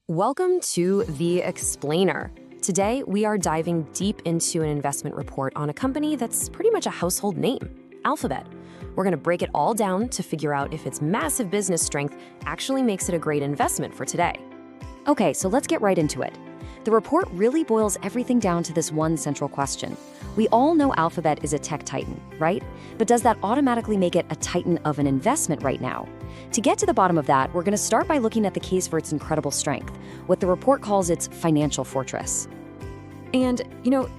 Welcome to The Explainer. Today, we are diving deep into an investment report on a company that's pretty much a household name, Alphabet. We're going to break it all down to figure out if its massive business strength actually makes it a great investment for today. Okay, so let's get right into it. The report really boils everything down to this one central question. We all know Alphabet is a tech titan, right? But does that automatically make it a titan of an investment right now? To get to the bottom of that, we're going to start by looking at the case for its incredible strength, what the report calls its financial fortress. And,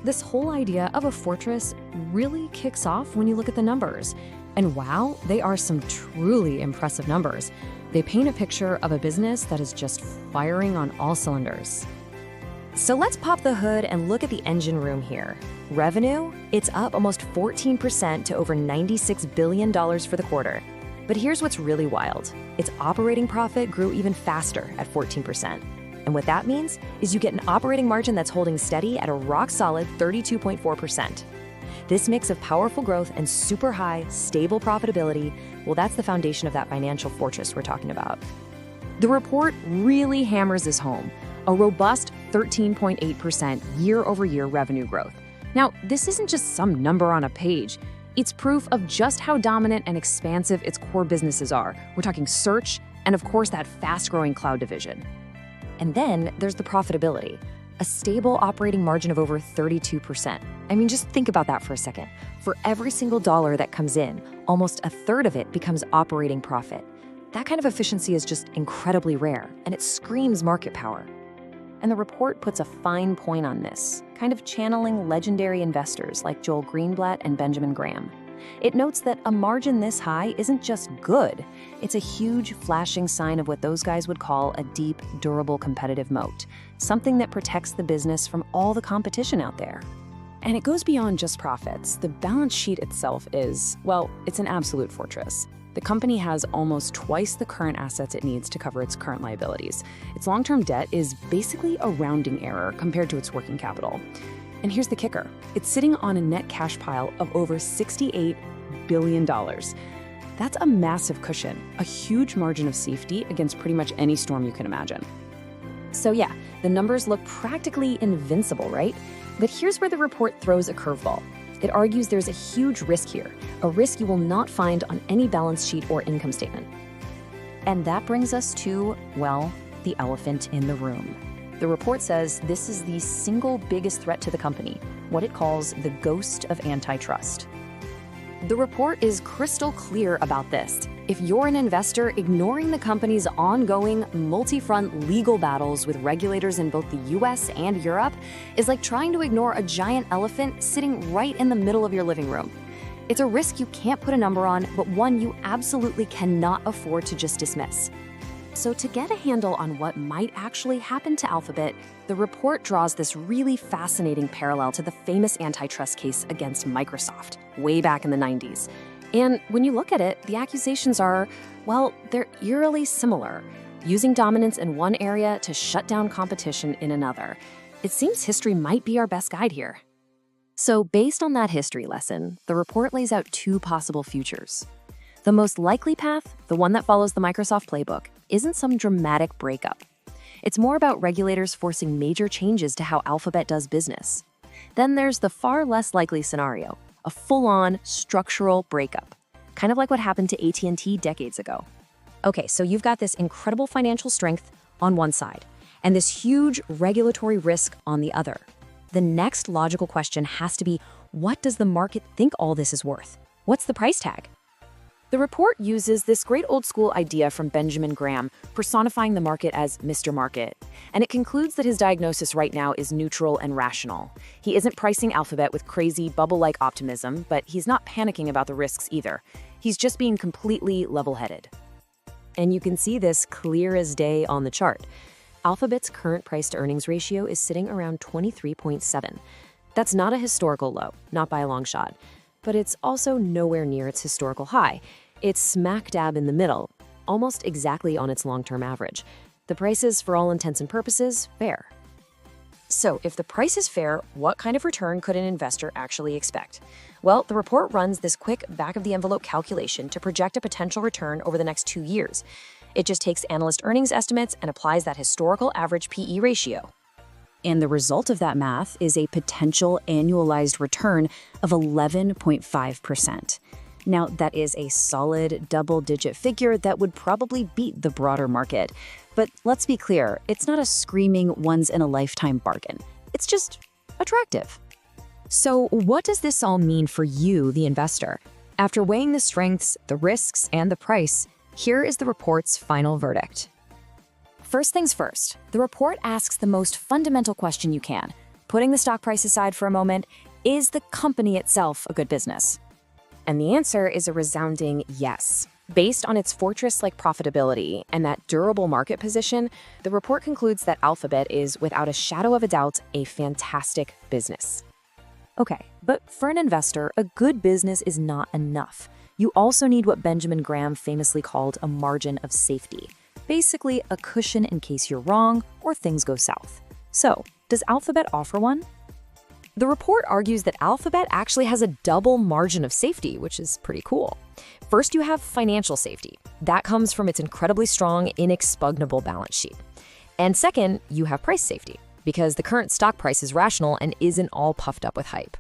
this whole idea of a fortress really kicks off when you look at the numbers. And wow, they are some truly impressive numbers. They paint a picture of a business that is just firing on all cylinders. So let's pop the hood and look at the engine room here. Revenue, it's up almost 14% to over $96 billion for the quarter. But here's what's really wild. Its operating profit grew even faster at 14%. And what that means is you get an operating margin that's holding steady at a rock-solid 32.4%. This mix of powerful growth and super high, stable profitability, well, that's the foundation of that financial fortress we're talking about. The report really hammers this home. A robust 13.8% year-over-year revenue growth. Now, this isn't just some number on a page. It's proof of just how dominant and expansive its core businesses are. We're talking search and, of course, that fast-growing cloud division. And then there's the profitability, a stable operating margin of over 32%. I mean, just think about that for a second. For every single dollar that comes in, almost a third of it becomes operating profit. That kind of efficiency is just incredibly rare, and it screams market power. And the report puts a fine point on this, kind of channeling legendary investors like Joel Greenblatt and Benjamin Graham. It notes that a margin this high isn't just good, it's a huge flashing sign of what those guys would call a deep, durable competitive moat, something that protects the business from all the competition out there. And it goes beyond just profits. The balance sheet itself is, well, it's an absolute fortress. The company has almost twice the current assets it needs to cover its current liabilities. Its long-term debt is basically a rounding error compared to its working capital. And here's the kicker. It's sitting on a net cash pile of over $68 billion. That's a massive cushion, a huge margin of safety against pretty much any storm you can imagine. So yeah, the numbers look practically invincible, right? But here's where the report throws a curveball. It argues there's a huge risk here, a risk you will not find on any balance sheet or income statement. And that brings us to, well, the elephant in the room. The report says this is the single biggest threat to the company, what it calls the ghost of antitrust. The report is crystal clear about this. If you're an investor, ignoring the company's ongoing multi-front legal battles with regulators in both the US and Europe is like trying to ignore a giant elephant sitting right in the middle of your living room. It's a risk you can't put a number on, but one you absolutely cannot afford to just dismiss. So to get a handle on what might actually happen to Alphabet, the report draws this really fascinating parallel to the famous antitrust case against Microsoft way back in the 90s. And when you look at it, the accusations are, well, they're eerily similar, using dominance in one area to shut down competition in another. It seems history might be our best guide here. So based on that history lesson, the report lays out two possible futures. The most likely path, the one that follows the Microsoft playbook, isn't some dramatic breakup. It's more about regulators forcing major changes to how Alphabet does business. Then there's the far less likely scenario, a full-on structural breakup, kind of like what happened to AT&T decades ago. Okay, so you've got this incredible financial strength on one side, and this huge regulatory risk on the other. The next logical question has to be, what does the market think all this is worth? What's the price tag? The report uses this great old-school idea from Benjamin Graham, personifying the market as Mr. Market, and it concludes that his diagnosis right now is neutral and rational. He isn't pricing Alphabet with crazy, bubble-like optimism, but he's not panicking about the risks either. He's just being completely level-headed. And you can see this clear as day on the chart. Alphabet's current price-to-earnings ratio is sitting around 23.7. That's not a historical low, not by a long shot. But it's also nowhere near its historical high. It's smack dab in the middle, almost exactly on its long-term average. The price is, for all intents and purposes, fair. So if the price is fair, what kind of return could an investor actually expect? Well, the report runs this quick back-of-the-envelope calculation to project a potential return over the next 2 years. It just takes analyst earnings estimates and applies that historical average PE ratio. And the result of that math is a potential annualized return of 11.5%. Now, that is a solid double-digit figure that would probably beat the broader market. But let's be clear, it's not a screaming once-in-a-lifetime bargain. It's just attractive. So what does this all mean for you, the investor? After weighing the strengths, the risks, and the price, here is the report's final verdict. First things first, the report asks the most fundamental question you can. Putting the stock price aside for a moment, is the company itself a good business? And the answer is a resounding yes. Based on its fortress-like profitability and that durable market position, the report concludes that Alphabet is, without a shadow of a doubt, a fantastic business. Okay, but for an investor, a good business is not enough. You also need what Benjamin Graham famously called a margin of safety. Basically, a cushion in case you're wrong or things go south. So, does Alphabet offer one? The report argues that Alphabet actually has a double margin of safety, which is pretty cool. First, you have financial safety. That comes from its incredibly strong, inexpugnable balance sheet. And second, you have price safety, because the current stock price is rational and isn't all puffed up with hype.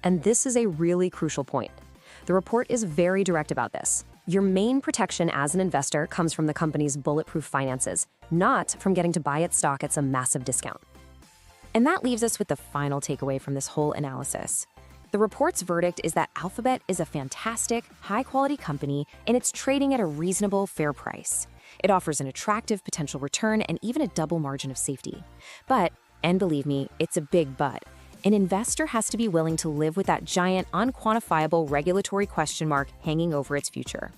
And this is a really crucial point. The report is very direct about this. Your main protection as an investor comes from the company's bulletproof finances, not from getting to buy its stock at some massive discount. And that leaves us with the final takeaway from this whole analysis. The report's verdict is that Alphabet is a fantastic, high-quality company, and it's trading at a reasonable, fair price. It offers an attractive potential return and even a double margin of safety. But, and believe me, it's a big but, an investor has to be willing to live with that giant, unquantifiable regulatory question mark hanging over its future.